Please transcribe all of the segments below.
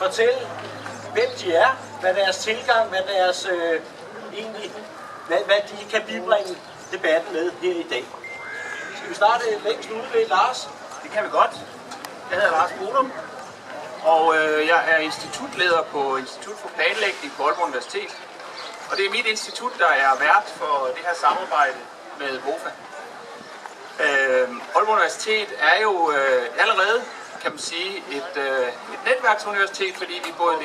fortælle, hvem de er, hvad deres tilgang, hvad deres hvad de kan bibringe debatten med her i dag. Skal vi starte længst ude ved Lars? Det kan vi godt. Jeg hedder Lars Bodum, og jeg er institutleder på Institut for Planlægning på Aalborg Universitet. Og det er mit institut, der er vært for det her samarbejde med VOFA. Aalborg Universitet er jo allerede, kan man sige, et netværksuniversitet, fordi vi både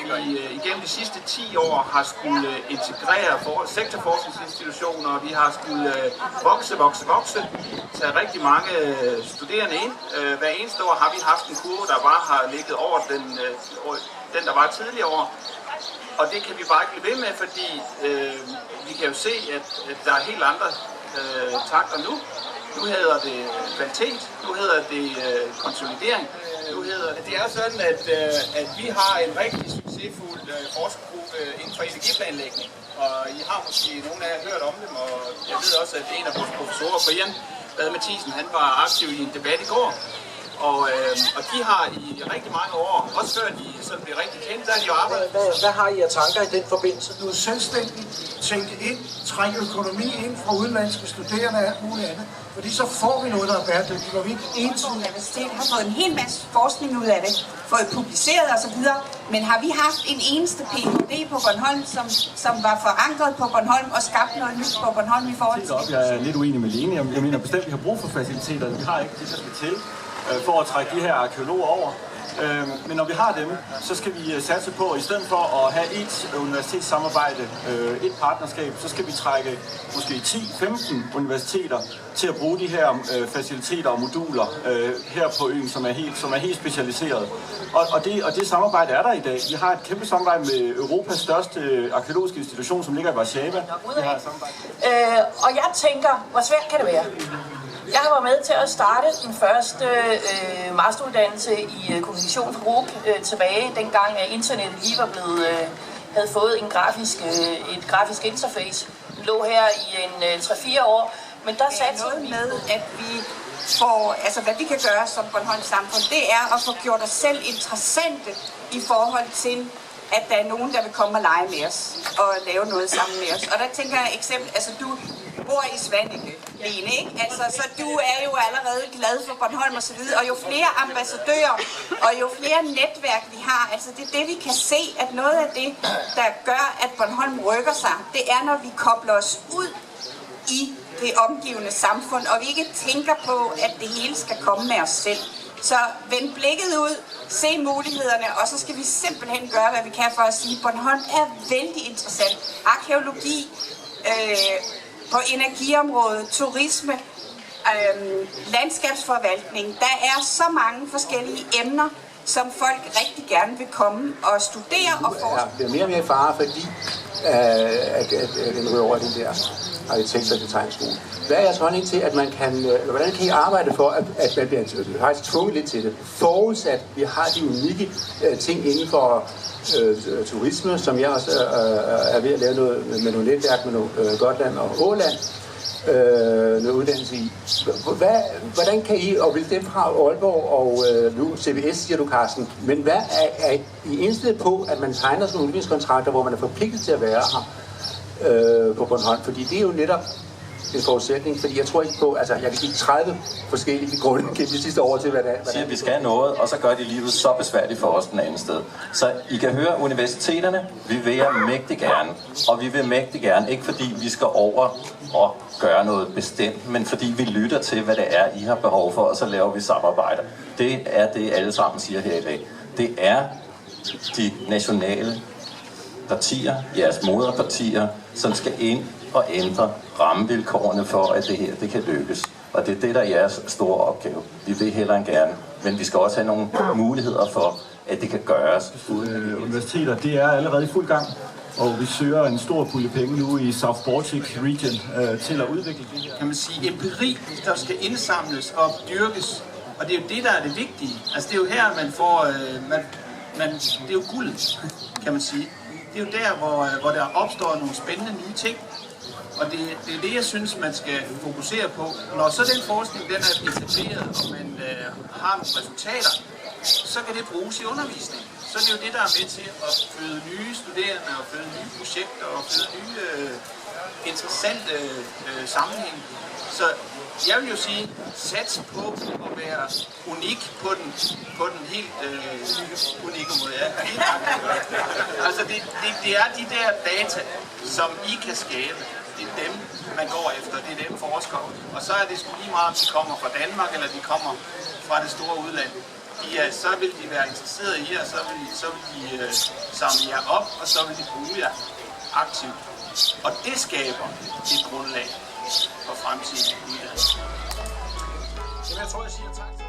igennem de sidste 10 år har skulle integrere sektorforskningsinstitutioner, og vi har skulle vokse, tage rigtig mange studerende ind. Hver eneste år har vi haft en kurve, der bare har ligget over den der var tidligere år. Og det kan vi bare ikke blive ved med, fordi vi kan jo se, at der er helt andre takter nu. Nu hedder det kvalitet, nu hedder det konsolidering. Det er sådan, at vi har en rigtig succesfuld forskergruppe inden for energiplanlægning. Og I har måske nogle af jer hørt om dem, og jeg ved også, at en af vores professorer, Brian Bade Mathisen, han var aktiv i en debat i går. Og de har i rigtig mange år, også før de sådan blev rigtig kendt, der har de jo arbejdet. Hvad har I af tanker i den forbindelse? Du er selvstændig, tænke ind, trække økonomi ind fra udenlandske studerende og alt muligt andet. Fordi så får vi noget, der er bæredygtigt, hvor vi ikke ensidigt... Universitetet har fået en hel masse forskning ud af det, fået publiceret osv., men har vi haft en eneste Ph.D. på Bornholm, som var forankret på Bornholm og skabt noget nyt på Bornholm i forhold til... Jeg er lidt uenig med Lene. Jeg mener bestemt, at vi har brug for faciliteter. Vi har ikke det, der skal til for at trække de her arkeologer over. Men når vi har dem, så skal vi satse på, at i stedet for at have et universitetssamarbejde, et partnerskab, så skal vi trække måske 10-15 universiteter til at bruge de her faciliteter og moduler her på øen, som er helt specialiseret. Og det samarbejde er der i dag. Vi har et kæmpe samarbejde med Europas største arkeologiske institution, som ligger i Warszawa. Og jeg tænker, hvor svært kan det være? Jeg var med til at starte den første masteruddannelse i kommunikation for RUC tilbage, dengang internettet lige var havde fået et grafisk interface. Det lå her i en 3-4 år, men der satte noget med, at vi får, altså hvad vi kan gøre som Bornholms samfund, det er at få gjort os selv interessante i forhold til, at der er nogen, der vil komme og lege med os og lave noget sammen med os. Og der tænker jeg eksempel, altså du bor i Svaneke, Lene, ikke? Altså, så du er jo allerede glad for Bornholm og så videre, og jo flere ambassadører og jo flere netværk vi har, altså det er det, vi kan se, at noget af det, der gør, at Bornholm rykker sig, det er, når vi kobler os ud i det omgivende samfund, og vi ikke tænker på, at det hele skal komme med os selv. Så vend blikket ud, se mulighederne, og så skal vi simpelthen gøre, hvad vi kan for at sige, at Bornholm er vældig interessant. Arkæologi, på energiområdet, turisme, landskabsforvaltning. Der er så mange forskellige emner, som folk rigtig gerne vil komme og studere og forske. Det er mere og mere fare, fordi at den rører over den der arkitekt- og designskole. Hvad er jeres holdning til, at man kan, hvordan kan I arbejde for, at man bliver faktisk tvunget lidt til det? Forudsat, vi har de unikke ting inden for turisme, som jeg også er ved at lave noget med nogle netværk med noget Gotland og Åland, noget uddannelse i. Hvordan kan I, og vil dem fra Aalborg og nu CBS, siger du, Carsten, men hvad er I indstillet på, at man tegner sådan nogle udviklingskontrakter, hvor man er forpligtet til at være her på Bornholm? Fordi det er jo netop en forudsætning, fordi jeg tror ikke på, altså jeg kan give 30 forskellige grunde gennem de sidste år til, hvad det er. Siger, at vi skal noget, og så gør de livet så besværligt for os den anden sted. Så I kan høre, universiteterne, vi vil jer mægtig gerne, og vi vil mægtig gerne, ikke fordi vi skal over og gøre noget bestemt, men fordi vi lytter til, hvad det er, I har behov for, og så laver vi samarbejder. Det er det, alle sammen siger her i dag. Det er de nationale partier, jeres moderpartier, som skal ind og ændre rammevilkårene for, at det her det kan lykkes. Og det er det, der er jeres store opgave. Vi vil hellere end gerne, men vi skal også have nogle muligheder for, at det kan gøres. Universiteter, det er allerede i fuld gang, og vi søger en stor pulje penge nu i South Baltic Region til at udvikle det her. Kan man sige, empiri, der skal indsamles og dyrkes, og det er jo det, der er det vigtige. Altså det er jo her, man får, det er jo guld, kan man sige. Det er jo der, hvor der opstår nogle spændende nye ting. Og det er det, jeg synes, man skal fokusere på. Når så den forskning den er etableret, og man har nogle resultater, så kan det bruges i undervisning. så er det jo det, der er med til at føde nye studerende og føde nye projekter og føde nye interessante sammenhæng. Så jeg vil jo sige, sats på at være unik på den helt unikke måde. Ja. Altså det er de der data, som I kan skabe. Det er dem, man går efter. Det er dem forskere. Og så er det sgu lige meget, om de kommer fra Danmark, eller de kommer fra det store udland. Så vil de være interesserede i jer, så vil de samle jer op, og så vil de bruge jer aktivt. Og det skaber et grundlag for fremtidig uddannelse. Så jeg tror, jeg siger tak.